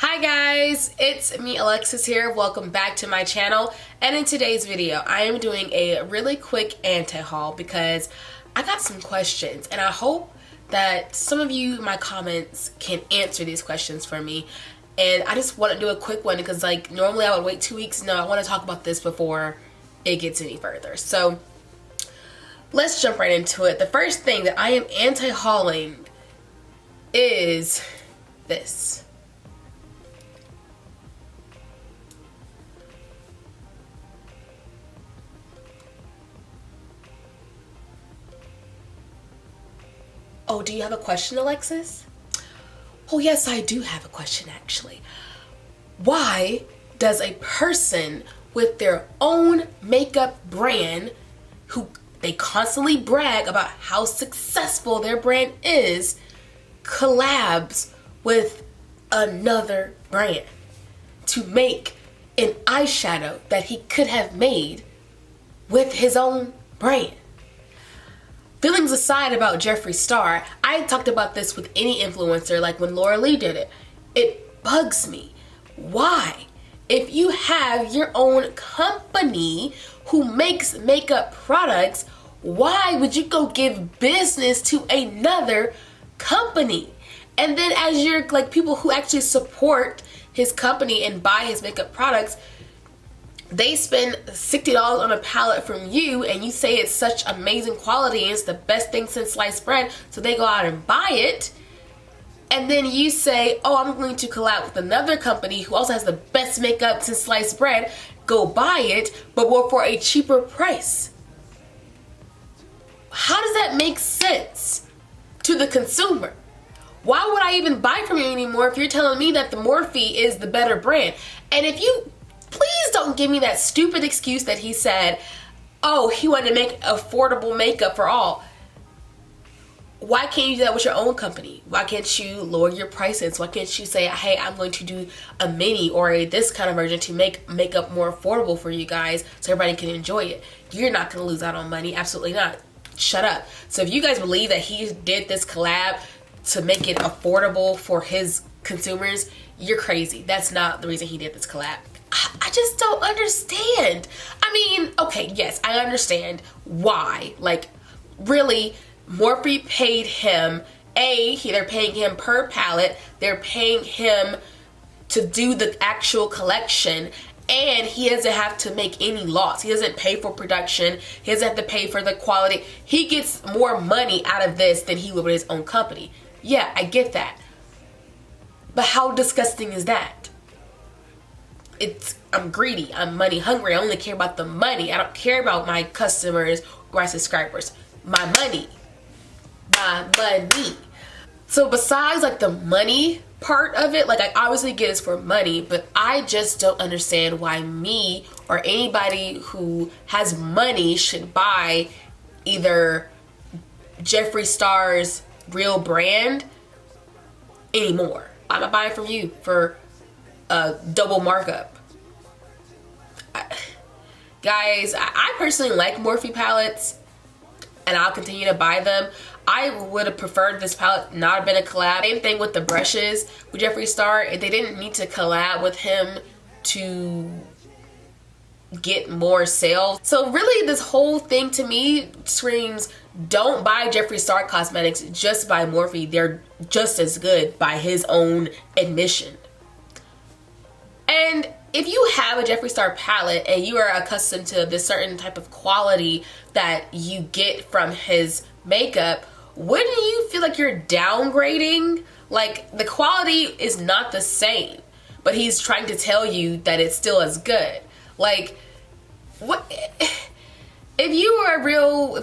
Hi guys, it's me Alexis here. Welcome back to my channel, and in today's video I am doing a really quick anti-haul because I got some questions and I hope that some of you in my comments can answer these questions for me. And I just want to do a quick one because like normally I would wait 2 weeks. No, I want to talk about this before it gets any further. So let's jump right into it. The first thing that I am anti-hauling is this. Oh, do you have a question, Alexis? Oh, yes, I do have a question, actually. Why does a person with their own makeup brand, who they constantly brag about how successful their brand is, collabs with another brand to make an eyeshadow that he could have made with his own brand? Feelings aside about Jeffree Star, I talked about this with any influencer, like when Laura Lee did it. It bugs me. Why? If you have your own company who makes makeup products, why would you go give business to another company? And then as you're like people who actually support his company and buy his makeup products, they spend $60 on a palette from you and you say it's such amazing quality and it's the best thing since sliced bread, so they go out and buy it. And then you say, oh, I'm going to collab with another company who also has the best makeup since sliced bread, go buy it, but for a cheaper price. How does that make sense to the consumer? Why would I even buy from you anymore if you're telling me that the Morphe is the better brand? And if you please don't give me that stupid excuse that he said, oh, he wanted to make affordable makeup for all. Why can't you do that with your own company? Why can't you lower your prices? Why can't you say, hey, I'm going to do a mini or a this kind of version to make makeup more affordable for you guys so everybody can enjoy it? You're not going to lose out on money. Absolutely not. Shut up. So if you guys believe that he did this collab to make it affordable for his consumers, you're crazy. That's not the reason he did this collab. I just don't understand. I mean, okay, yes, I understand why. Like, really, Morphe paid him, they're paying him per palette, they're paying him to do the actual collection, and he doesn't have to make any loss. He doesn't pay for production, he doesn't have to pay for the quality. He gets more money out of this than he would with his own company. Yeah, I get that. But how disgusting is that? I'm greedy, I'm money hungry, I only care about the money. I don't care about my customers or my subscribers. My money. My money. So besides like the money part of it, like I obviously get it's for money, but I just don't understand why me or anybody who has money should buy either Jeffree Star's real brand anymore. I'm not buying from you for a double markup. Guys, I personally like Morphe palettes and I'll continue to buy them. I would have preferred this palette not have been a collab. Same thing with the brushes with Jeffree Star. They didn't need to collab with him to get more sales. So really this whole thing to me screams, don't buy Jeffree Star cosmetics, just buy Morphe. They're just as good by his own admission. And if you have a Jeffree Star palette and you are accustomed to this certain type of quality that you get from his makeup, wouldn't you feel like you're downgrading? Like the quality is not the same, but he's trying to tell you that it's still as good. Like, what? If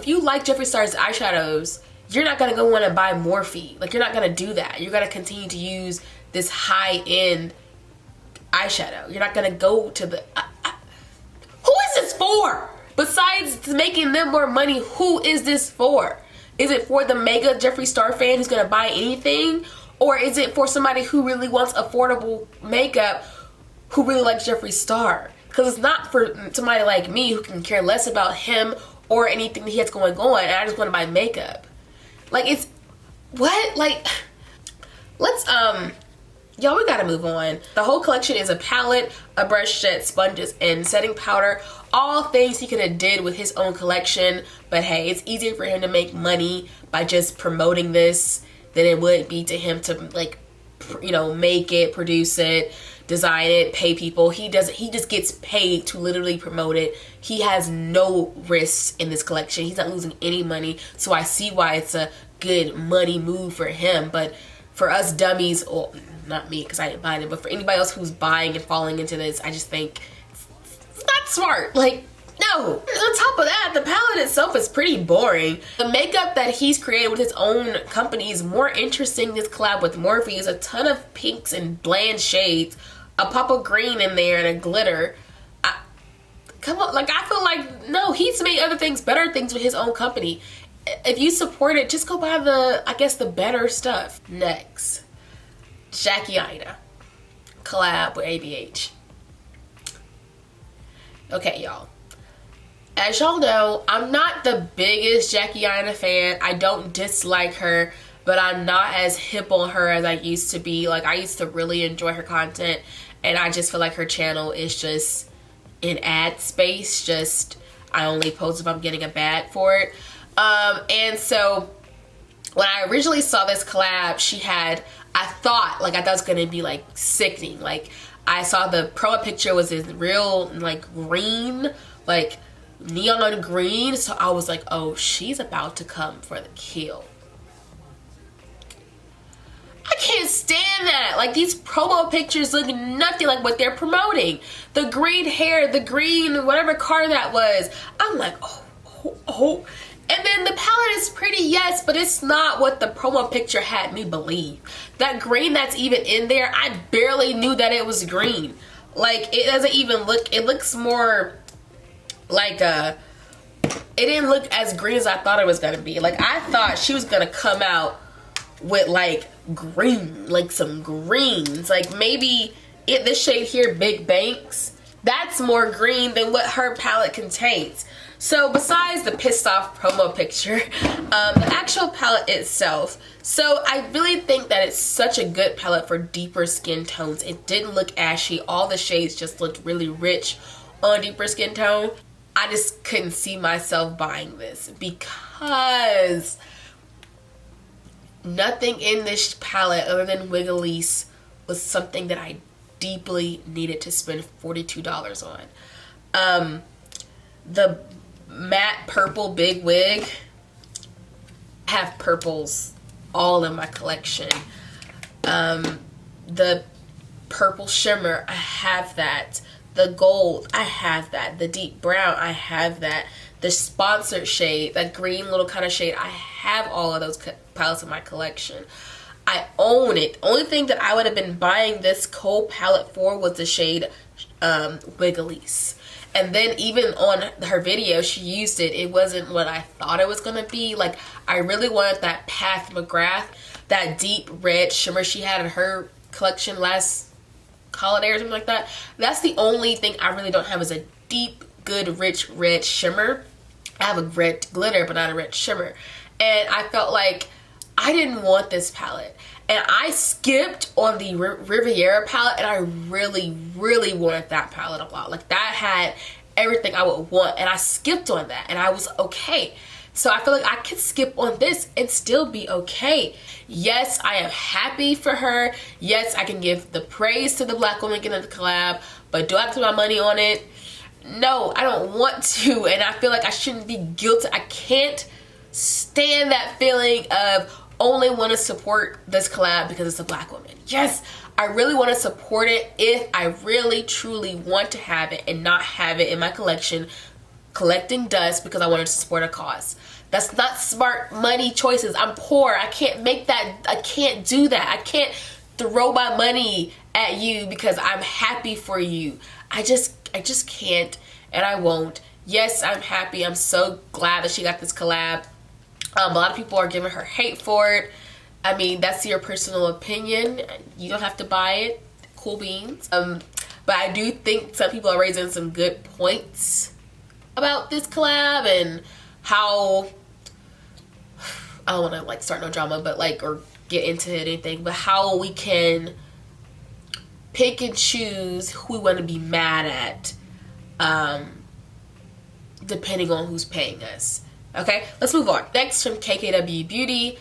you like Jeffree Star's eyeshadows, you're not gonna go want to buy Morphe. Like, you're not gonna do that. You're gonna continue to use this high-end eyeshadow. You're not gonna go to the who is this for? Besides making them more money, who is this for? Is it for the mega Jeffree Star fan who's gonna buy anything, or is it for somebody who really wants affordable makeup who really likes Jeffree Star? Because it's not for somebody like me who can care less about him or anything that he has going on and I just want to buy makeup. Like, it's what? Like, let's Y'all, we gotta move on. The whole collection is a palette, a brush set, sponges, and setting powder. All things he could have did with his own collection. But hey, it's easier for him to make money by just promoting this than it would be to him to, like, you know, make it, produce it, design it, pay people. He just gets paid to literally promote it. He has no risks in this collection. He's not losing any money. So I see why it's a good money move for him. But for us dummies, or not me because I didn't buy it, but for anybody else who's buying and falling into this, I just think it's not smart. Like, no. On top of that, the palette itself is pretty boring. The makeup that he's created with his own company is more interesting. This collab with Morphe is a ton of pinks and bland shades, a pop of green in there, and a glitter. Come on, like, I feel like, no, he's made other things, better things with his own company. If you support it, just go buy the, I guess, the better stuff. Next, Jackie Aina collab with ABH. Okay, y'all. As y'all know, I'm not the biggest Jackie Aina fan. I don't dislike her, but I'm not as hip on her as I used to be. Like, I used to really enjoy her content, and I just feel like her channel is just in ad space. Just, I only post if I'm getting a bag for it. And so when I originally saw this collab, she had, I thought it was gonna be like sickening. Like, I saw the promo picture was this real like green, like neon green, so I was like, oh, she's about to come for the kill. I can't stand that. Like, these promo pictures look nothing like what they're promoting. The green hair, the green whatever car that was, I'm like, oh. And then the palette is pretty, yes, but it's not what the promo picture had me believe. That green that's even in there, I barely knew that it was green. Like, it doesn't even look, it looks more like it didn't look as green as I thought it was gonna be. Like, I thought she was gonna come out with like green, like some greens. Like, maybe this shade here, Big Banks, that's more green than what her palette contains. So besides the pissed off promo picture, the actual palette itself, so I really think that it's such a good palette for deeper skin tones. It didn't look ashy. All the shades just looked really rich on deeper skin tone. I just couldn't see myself buying this because nothing in this palette other than Wigglese was something that I deeply needed to spend $42 on. The matte purple big wig, I have purples all in my collection. The purple shimmer, I have that. The gold, I have that. The deep brown, I have that. The sponsored shade, that green little kind of shade, I have all of those palettes in my collection. I own it. Only thing that I would have been buying this cold palette for was the shade Wigglese. And then even on her video, she used it. It wasn't what I thought it was going to be. Like, I really wanted that Pat McGrath, that deep red shimmer she had in her collection last holiday or something like that. That's the only thing I really don't have is a deep, good, rich red shimmer. I have a red glitter, but not a red shimmer. And I felt like I didn't want this palette. And I skipped on the Riviera palette, and I really, really wanted that palette a lot. Like, that had everything I would want, and I skipped on that, and I was okay. So I feel like I could skip on this and still be okay. Yes, I am happy for her. Yes, I can give the praise to the Black woman getting the collab, but do I have to put my money on it? No, I don't want to, and I feel like I shouldn't be guilty. I can't stand that feeling of only want to support this collab because it's a Black woman. Yes, I really want to support it if I really truly want to have it and not have it in my collection collecting dust because I wanted to support a cause. That's not smart money choices. I'm poor. I can't make that. I can't do that. I can't throw my money at you because I'm happy for you. I just can't, and I won't. Yes, I'm happy. I'm so glad that she got this collab. A lot of people are giving her hate for it. I mean, that's your personal opinion. You don't have to buy it. Cool beans. But I do think some people are raising some good points about this collab and how, I don't want to like start no drama, but like, or get into anything, but how we can pick and choose who we want to be mad at, depending on who's paying us. Okay, let's move on. Next, from KKW Beauty,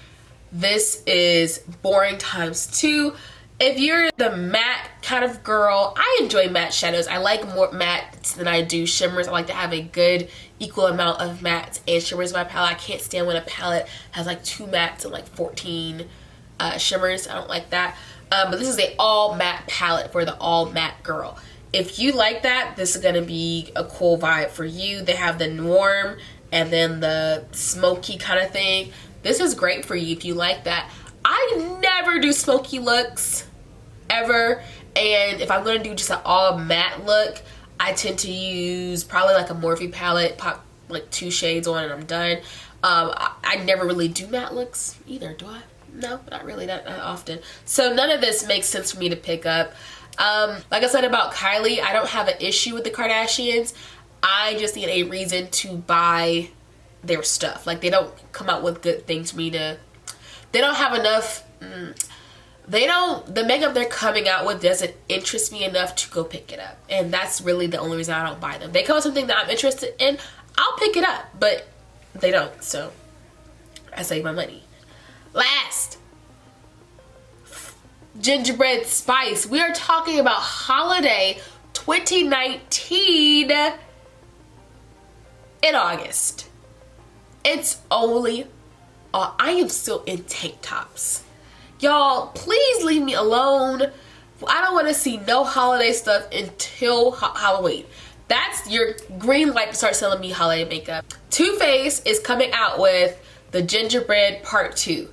this is boring ×2. If you're the matte kind of girl, I enjoy matte shadows. I like more mattes than I do shimmers. I like to have a good equal amount of mattes and shimmers in my palette. I can't stand when a palette has like 2 mattes and like 14 shimmers. I don't like that. But this is a all matte palette for the all matte girl. If you like that, this is gonna be a cool vibe for you. They have the warm and then the smoky kind of thing. This is great for you if you like that. I never do smoky looks, ever. And if I'm gonna do just an all matte look, I tend to use probably like a Morphe palette, pop like 2 shades on and I'm done. I never really do matte looks either, do I? No, not really that often. So none of this makes sense for me to pick up. Like I said about Kylie, I don't have an issue with the Kardashians. I just need a reason to buy their stuff. Like, they don't come out with good things for me to, they don't have enough, the makeup they're coming out with doesn't interest me enough to go pick it up. And that's really the only reason I don't buy them. They come with something that I'm interested in, I'll pick it up, but they don't, so I save my money. Last, gingerbread spice. We are talking about holiday 2019 in August. It's only, I am still in tank tops. Y'all, please leave me alone. I don't want to see no holiday stuff until Halloween. That's your green light to start selling me holiday makeup. TwoFace is coming out with the Gingerbread Part 2.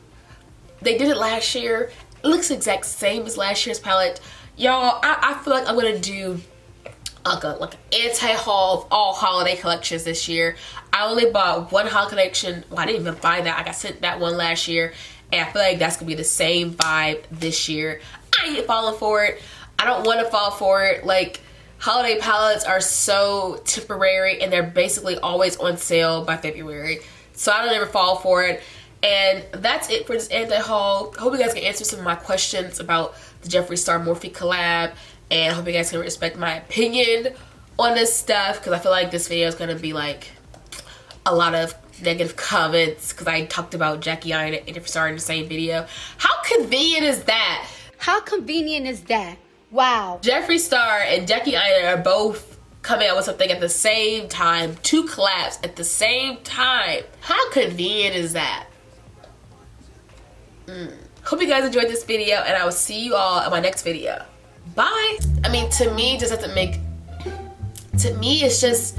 They did it last year. It looks the exact same as last year's palette. Y'all, I feel like I'm gonna do like an anti-haul of all holiday collections this year. I only bought one holiday collection. Well, I didn't even buy that. I got sent that one last year. And I feel like that's gonna be the same vibe this year. I ain't falling for it. I don't want to fall for it. Like, holiday palettes are so temporary and they're basically always on sale by February. So I don't ever fall for it. And that's it for this anti-haul. I hope you guys can answer some of my questions about the Jeffree Star Morphe collab. And I hope you guys can respect my opinion on this stuff, because I feel like this video is going to be like a lot of negative comments because I talked about Jackie Aina and Jeffree Star in the same video. How convenient is that? How convenient is that? Wow. Jeffree Star and Jackie Aina are both coming out with something at the same time. 2 collabs at the same time. How convenient is that? Hope you guys enjoyed this video, and I will see you all in my next video. Bye. I mean, to me, it just doesn't make, to me, it's just,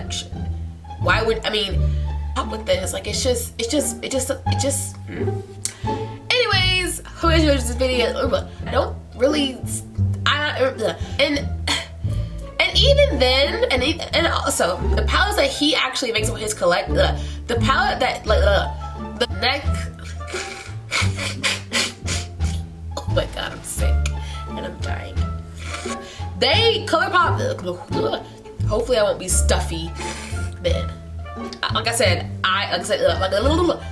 why would, I mean, up with this, like, it just anyways, hope you enjoyed this video. I don't really, and even then, and also, the palettes that he actually makes with his collect, the palette that, like, the neck, oh my god, I'm sick, and I'm dying. They ColourPop, hopefully I won't be stuffy then. Like I said, like